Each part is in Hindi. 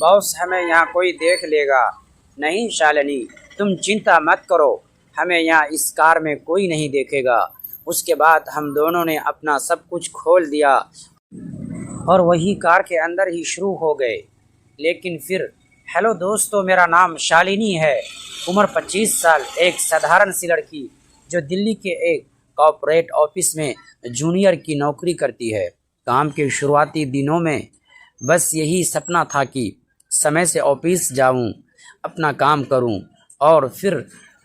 बॉस, हमें यहाँ कोई देख लेगा। नहीं शालिनी, तुम चिंता मत करो, हमें यहाँ इस कार में कोई नहीं देखेगा। उसके बाद हम दोनों ने अपना सब कुछ खोल दिया और वही कार के अंदर ही शुरू हो गए। लेकिन फिर, हेलो दोस्तों, मेरा नाम शालिनी है। उम्र 25 साल, एक साधारण सी लड़की जो दिल्ली के एक कॉर्पोरेट ऑफिस में जूनियर की नौकरी करती है। काम के शुरुआती दिनों में बस यही सपना था कि समय से ऑफिस जाऊं, अपना काम करूं और फिर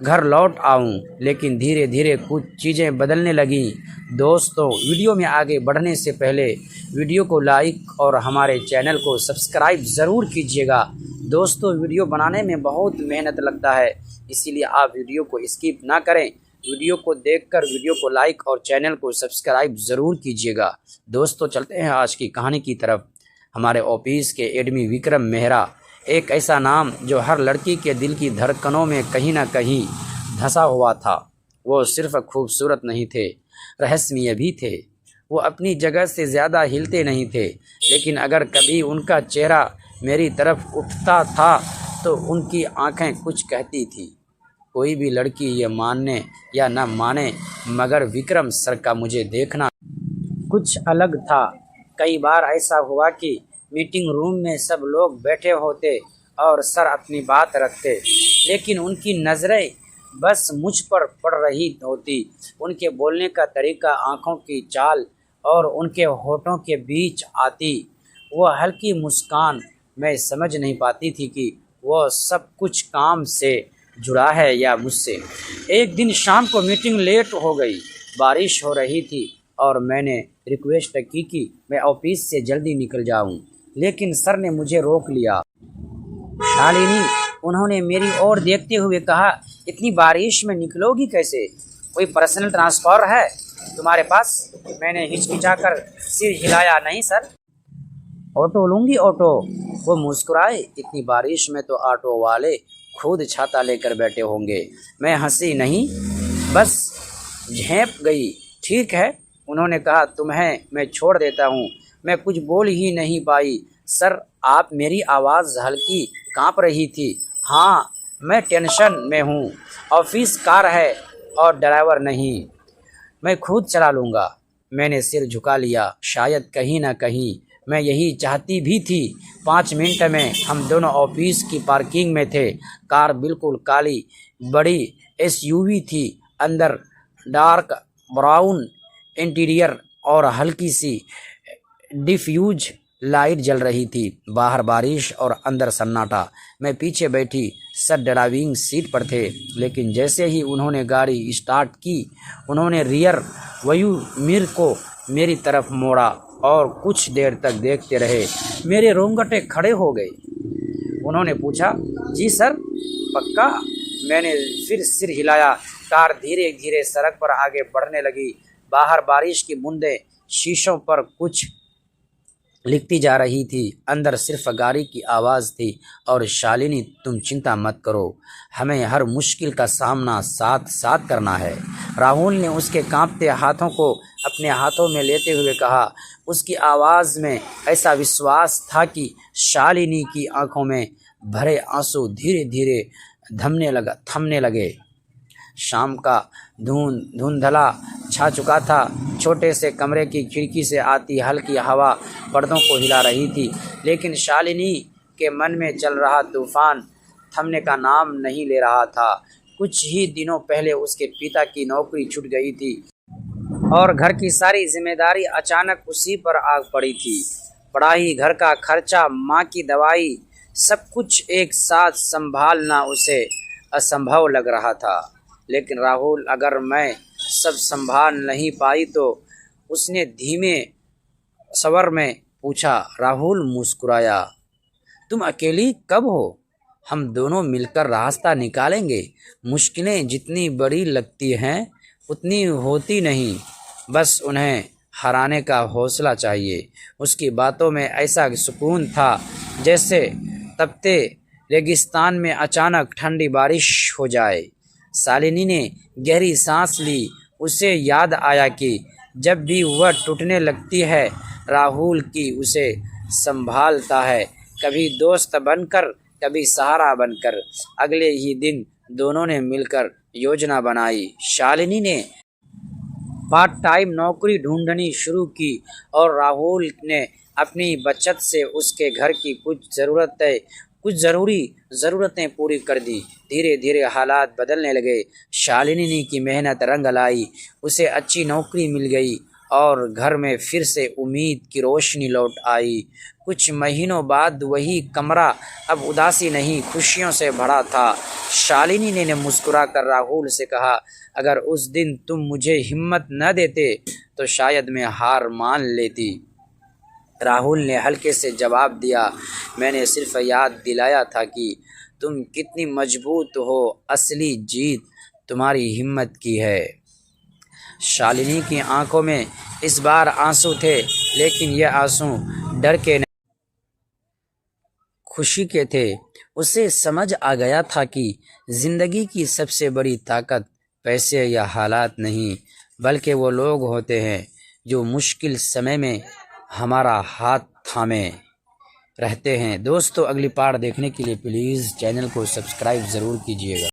घर लौट आऊं। लेकिन धीरे धीरे कुछ चीज़ें बदलने लगीं। दोस्तों, वीडियो में आगे बढ़ने से पहले वीडियो को लाइक और हमारे चैनल को सब्सक्राइब ज़रूर कीजिएगा। दोस्तों, वीडियो बनाने में बहुत मेहनत लगता है, इसीलिए आप वीडियो को स्किप ना करें। वीडियो को देखकर वीडियो को लाइक और चैनल को सब्सक्राइब ज़रूर कीजिएगा। दोस्तों, चलते हैं आज की कहानी की तरफ। हमारे ऑफिस के एडमी विक्रम मेहरा, एक ऐसा नाम जो हर लड़की के दिल की धड़कनों में कहीं ना कहीं धंसा हुआ था। वो सिर्फ खूबसूरत नहीं थे, रहस्यमय भी थे। वो अपनी जगह से ज़्यादा हिलते नहीं थे, लेकिन अगर कभी उनका चेहरा मेरी तरफ उठता था तो उनकी आंखें कुछ कहती थी। कोई भी लड़की ये मानने या न माने, मगर विक्रम सर का मुझे देखना कुछ अलग था। कई बार ऐसा हुआ कि मीटिंग रूम में सब लोग बैठे होते और सर अपनी बात रखते, लेकिन उनकी नज़रें बस मुझ पर पड़ रही होती। उनके बोलने का तरीका, आंखों की चाल और उनके होठों के बीच आती वो हल्की मुस्कान, मैं समझ नहीं पाती थी कि वो सब कुछ काम से जुड़ा है या मुझसे। एक दिन शाम को मीटिंग लेट हो गई, बारिश हो रही थी और मैंने रिक्वेस्ट की कि मैं ऑफिस से जल्दी निकल जाऊं, लेकिन सर ने मुझे रोक लिया। शालिनी, उन्होंने मेरी ओर देखते हुए कहा, इतनी बारिश में निकलोगी कैसे? कोई पर्सनल ट्रांसफर है तुम्हारे पास? मैंने हिचकिचाकर सिर हिलाया, नहीं सर। ऑटो लूँगी, ऑटो। वो मुस्कुराए, इतनी बारिश में तो ऑटो वाले खुद छाता लेकर बैठे होंगे। मैं हंसी, नहीं, बस झेप गई। ठीक है, उन्होंने कहा, तुम्हें मैं छोड़ देता हूँ। मैं कुछ बोल ही नहीं पाई। सर, आप, मेरी आवाज़ हल्की कांप रही थी। हाँ, मैं टेंशन में हूँ। ऑफिस कार है और ड्राइवर नहीं, मैं खुद चला लूँगा। मैंने सिर झुका लिया। शायद कहीं ना कहीं मैं यही चाहती भी थी। 5 मिनट में हम दोनों ऑफिस की पार्किंग में थे। कार बिल्कुल काली, बड़ी एसयूवी थी। अंदर डार्क ब्राउन इंटीरियर और हल्की सी डिफ्यूज लाइट जल रही थी। बाहर बारिश और अंदर सन्नाटा। मैं पीछे बैठी, सर ड्राइविंग सीट पर थे, लेकिन जैसे ही उन्होंने गाड़ी स्टार्ट की, उन्होंने रियर व्यू मिरर को मेरी तरफ मोड़ा और कुछ देर तक देखते रहे। मेरे रोंगटे खड़े हो गए। उन्होंने पूछा, जी सर, पक्का? मैंने फिर सिर हिलाया। कार धीरे धीरे सड़क पर आगे बढ़ने लगी। बाहर बारिश की बूंदें शीशों पर कुछ लिखती जा रही थी। अंदर सिर्फ गाड़ी की आवाज़ थी। और शालिनी, तुम चिंता मत करो, हमें हर मुश्किल का सामना साथ साथ करना है। राहुल ने उसके कांपते हाथों को अपने हाथों में लेते हुए कहा। उसकी आवाज़ में ऐसा विश्वास था कि शालिनी की आंखों में भरे आंसू धीरे धीरे थमने लगे। शाम का धुंधला छा चुका था। छोटे से कमरे की खिड़की से आती हल्की हवा पर्दों को हिला रही थी, लेकिन शालिनी के मन में चल रहा तूफान थमने का नाम नहीं ले रहा था। कुछ ही दिनों पहले उसके पिता की नौकरी छूट गई थी और घर की सारी जिम्मेदारी अचानक उसी पर आ पड़ी थी। पढ़ाई, घर का खर्चा, माँ की दवाई, सब कुछ एक साथ संभालना उसे असंभव लग रहा था। लेकिन राहुल, अगर मैं सब संभाल नहीं पाई तो? उसने धीमे स्वर में पूछा। राहुल मुस्कुराया, तुम अकेली कब हो? हम दोनों मिलकर रास्ता निकालेंगे। मुश्किलें जितनी बड़ी लगती हैं उतनी होती नहीं, बस उन्हें हराने का हौसला चाहिए। उसकी बातों में ऐसा सुकून था जैसे तपते रेगिस्तान में अचानक ठंडी बारिश हो जाए। शालिनी ने गहरी सांस ली। उसे याद आया कि जब भी वह टूटने लगती है, राहुल की उसे संभालता है। कभी दोस्त बनकर, कभी सहारा बनकर। अगले ही दिन दोनों ने मिलकर योजना बनाई। शालिनी ने पार्ट टाइम नौकरी ढूंढनी शुरू की और राहुल ने अपनी बचत से उसके घर की कुछ ज़रूरतें पूरी कर दी। धीरे धीरे हालात बदलने लगे। शालिनी की मेहनत रंग लाई, उसे अच्छी नौकरी मिल गई और घर में फिर से उम्मीद की रोशनी लौट आई। कुछ महीनों बाद वही कमरा अब उदासी नहीं, खुशियों से भरा था। शालिनी ने मुस्कुरा कर राहुल से कहा, अगर उस दिन तुम मुझे हिम्मत न देते तो शायद मैं हार मान लेती। राहुल ने हल्के से जवाब दिया, मैंने सिर्फ याद दिलाया था कि तुम कितनी मजबूत हो, असली जीत तुम्हारी हिम्मत की है। शालिनी की आंखों में इस बार आंसू थे, लेकिन ये आंसू डर के नहीं, खुशी के थे। उसे समझ आ गया था कि जिंदगी की सबसे बड़ी ताकत पैसे या हालात नहीं, बल्कि वो लोग होते हैं जो मुश्किल समय में हमारा हाथ थामे रहते हैं। दोस्तों, अगली पार्ट देखने के लिए प्लीज़ चैनल को सब्सक्राइब ज़रूर कीजिएगा।